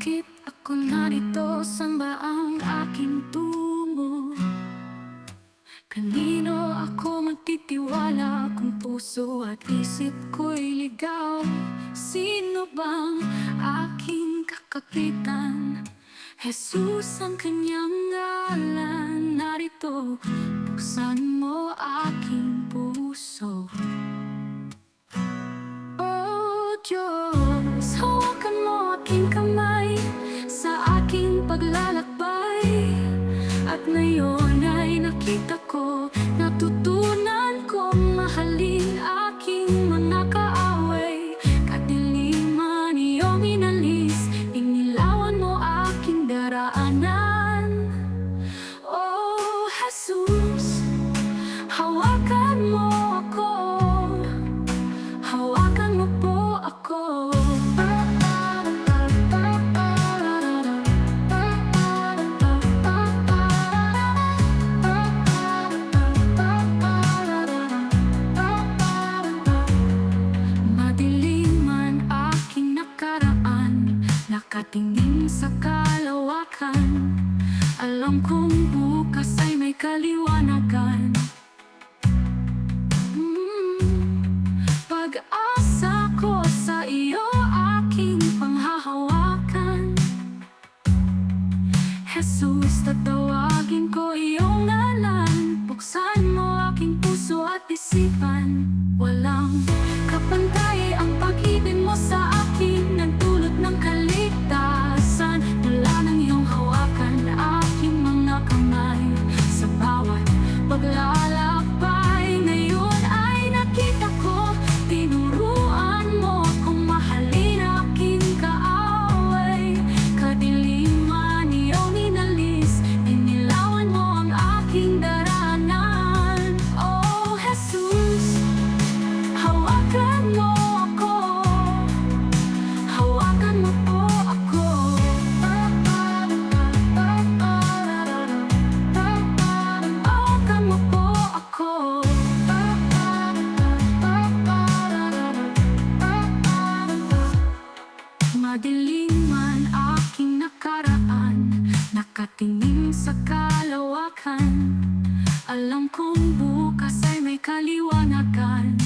Bakit ako narito? Saan ba ang aking tungo? Kanino ako magtitiwala kung puso at isip ko'y ligaw? Sino bang aking kakapitan? Jesus ang kanyang ngalan. Narito, buksan mo aking puso. Oh Diyos, hawakan mo aking kamay sa aking paglalakbay. At ngayon ay nakita ko, natutunan kong mahalin aking mga kaaway. Kadiliman iyong inalis, inilawan mo aking daraanan. Oh Jesus, hawakan mo ako, hawakan mo po ako. Nakatingin sa kalawakan, alam kong bukas ay may kaliwanagan. Pag-asa ko sa iyo aking panghahawakan. Jesus, tatawagin ko iyong ngalan. Buksan mo aking puso at isipan. Walang kapantay ang pag-ibig mo sa akin, nagdulot ng kaligtasan. Mula ng iyong hawakan aking mga kamay, sa bawat paglalakbay. Ngayon ay nakita ko, tinuruan mo akong mahalin aking kaaway. Kadiliman iyong inalis, inilawan mo ang aking daraanan. Oh Jesus, hawakan mo ako, hawakan mo po ako. Hawakan mo po ako. Madilim man aking nakaraan, nakatingin sa kalawakan, alam kong bukas ay may kaliwanagan.